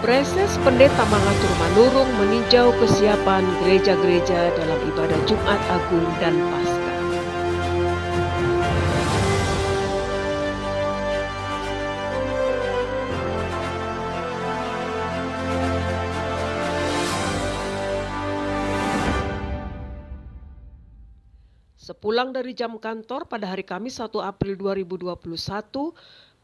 Preses Pendeta Mangatur Manurung meninjau kesiapan gereja-gereja dalam ibadah Jumat Agung dan Paskah. Sepulang dari jam kantor pada hari Kamis 1 April 2021,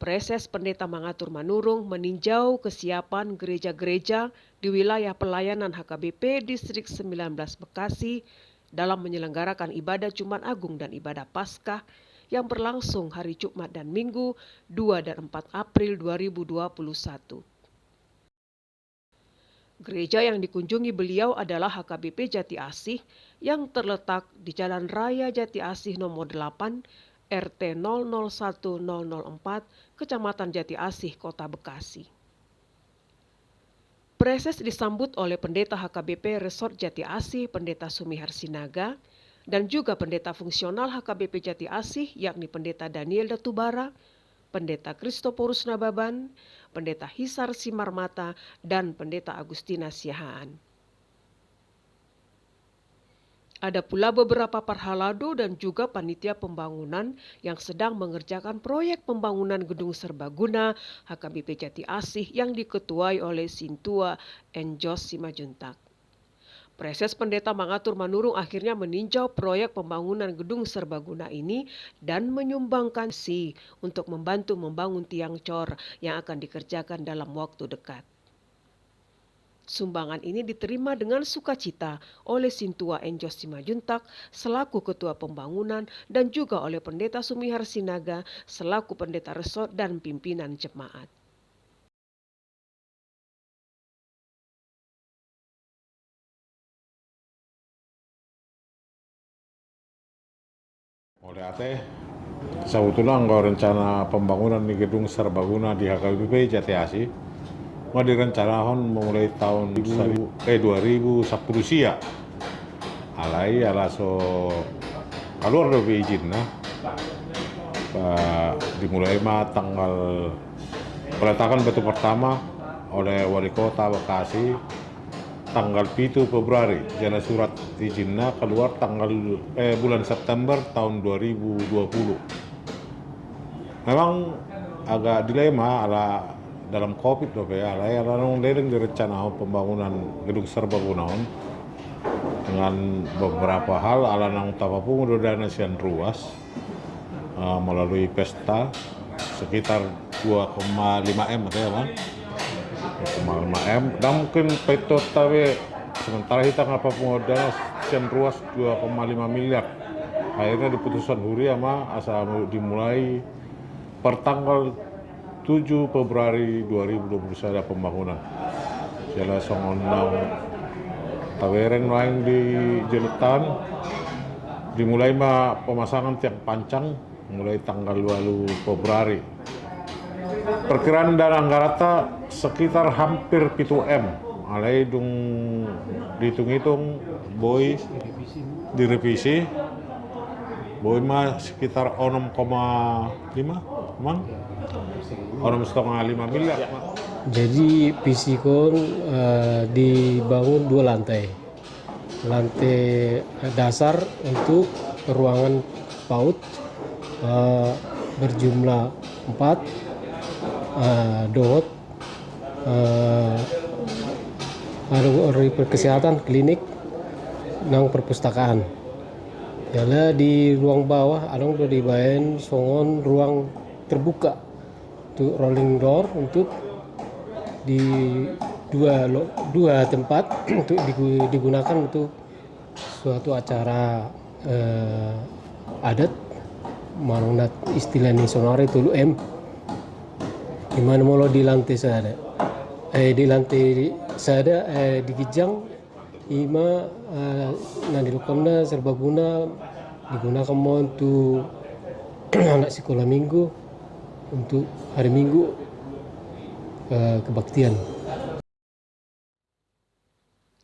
Preses Pendeta Mangatur Manurung meninjau kesiapan gereja-gereja di wilayah pelayanan HKBP Distrik 19 Bekasi dalam menyelenggarakan ibadah Jumat Agung dan ibadah Paskah yang berlangsung hari Jumat dan Minggu 2 dan 4 April 2021. Gereja yang dikunjungi beliau adalah HKBP Jati Asih yang terletak di Jalan Raya Jati Asih nomor 8, RT 001004, Kecamatan Jati Asih, Kota Bekasi. Preses disambut oleh Pendeta HKBP Resort Jati Asih, Pendeta Sumihar Sinaga, dan juga Pendeta Fungsional HKBP Jati Asih yakni Pendeta Daniel Datubara, Pendeta Kristoporus Nababan, Pendeta Hisar Simarmata, dan Pendeta Agustina Siahaan. Ada pula beberapa parhalado dan juga panitia pembangunan yang sedang mengerjakan proyek pembangunan gedung serbaguna HKBP Jati Asih yang diketuai oleh Sintua Enjos Simajuntak. Preses Pendeta Mangatur Manurung akhirnya meninjau proyek pembangunan gedung serbaguna ini dan menyumbangkan untuk membantu membangun tiang cor yang akan dikerjakan dalam waktu dekat. Sumbangan ini diterima dengan sukacita oleh Sintua Enjos Simajuntak selaku Ketua Pembangunan dan juga oleh Pendeta Sumihar Sinaga selaku Pendeta Resort dan pimpinan jemaat. Oleh AT, sebetulnya rencana pembangunan di gedung serbaguna di HKBP Jati Asih mau direncanakan memulai tahun 2010 sia. Alai alaso keluar dari izin dimulai tanggal peletakan batu pertama oleh Wali Kota Bekasi tanggal 7 Februari. Jana surat izinnya keluar tanggal bulan September tahun 2020. Memang agak dilema ala dalam COVID ala lereng direncana pembangunan gedung serbaguna dengan beberapa hal ala nang tapapung dana sian ruas melalui pesta sekitar 2,5 M ya kan. 2,5 M dan mungkin peto tapi sementara kita ngapapun dana sian ruas 2,5 miliar. Akhirnya diputuskan huri sama asal dimulai per tanggal 7 Februari 2021 ada pembangunan. Jala songondang tawereng lain di Jeletan dimulai pemasangan tiang pancang mulai tanggal 2 Februari. Perkiraan dana anggarata sekitar hampir 7 M. Alai dihitung-hitung boy direvisi. Boy sekitar 6,5 mang 6,5 miliar. Jadi Pisikon dibangun 2 lantai. Lantai dasar untuk ruangan PAUD berjumlah 4 dot kesehatan, klinik, dan perpustakaan. Jala di ruang bawah ada udah dibayar songon ruang terbuka untuk rolling door untuk di dua tempat untuk digunakan untuk suatu acara adat manunat istilahnya sonore tulu M di mana molo di lantai sada di Gijang ima di lukamna serbaguna digunakan mau untuk anak sekolah minggu untuk hari Minggu kebaktian.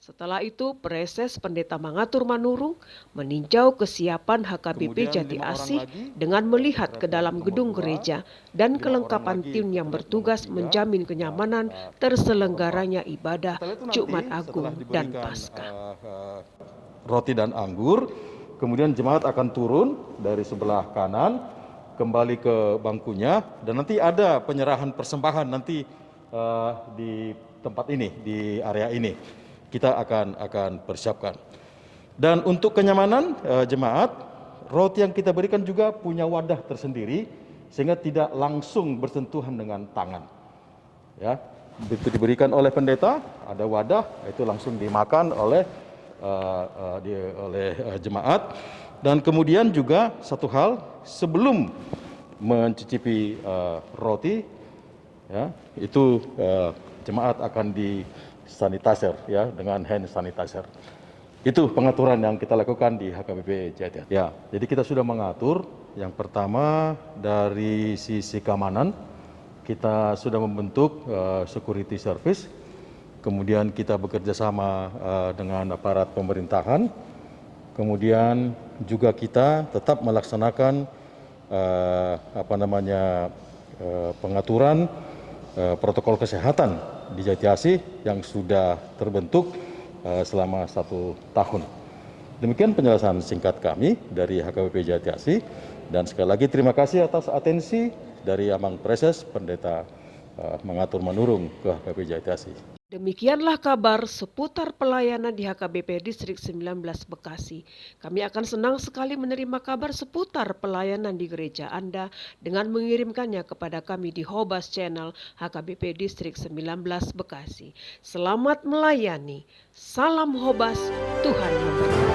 Setelah itu, Preses Pendeta Mangatur Manurung meninjau kesiapan HKBP Kemudian Jati 5 orang Asih lagi, dengan melihat ke dalam nomor gedung 2, gereja dan 5 kelengkapan orang lagi, tim yang kita lihat bertugas nomor 3, menjamin kenyamanan terselenggaranya ibadah Setelah itu nanti, Jumat setelah Agung dan diberikan Paskah. roti dan anggur, kemudian jemaat akan turun dari sebelah kanan, kembali ke bangkunya, dan nanti ada penyerahan persembahan nanti di tempat ini, di area ini. Kita akan persiapkan. Dan untuk kenyamanan jemaat, roti yang kita berikan juga punya wadah tersendiri, sehingga tidak langsung bersentuhan dengan tangan. Ya, itu diberikan oleh pendeta, ada wadah, itu langsung dimakan oleh jemaat. Dan kemudian juga satu hal, sebelum mencicipi roti, ya, itu jemaat akan disanitizer, ya, dengan hand sanitizer. Itu pengaturan yang kita lakukan di HKBP Jati. Ya, jadi kita sudah mengatur. Yang pertama dari sisi keamanan, kita sudah membentuk security service. Kemudian kita bekerja sama dengan aparat pemerintahan. Kemudian juga kita tetap melaksanakan pengaturan protokol kesehatan di Jati Asih yang sudah terbentuk selama 1 tahun. Demikian penjelasan singkat kami dari HKBP Jati Asih, dan sekali lagi terima kasih atas atensi dari Amang Preses Pendeta Mangatur Manurung ke HKBP Jati Asih. Demikianlah kabar seputar pelayanan di HKBP Distrik 19 Bekasi. Kami akan senang sekali menerima kabar seputar pelayanan di gereja Anda dengan mengirimkannya kepada kami di Hobas Channel HKBP Distrik 19 Bekasi. Selamat melayani. Salam Hobas, Tuhan memberkati.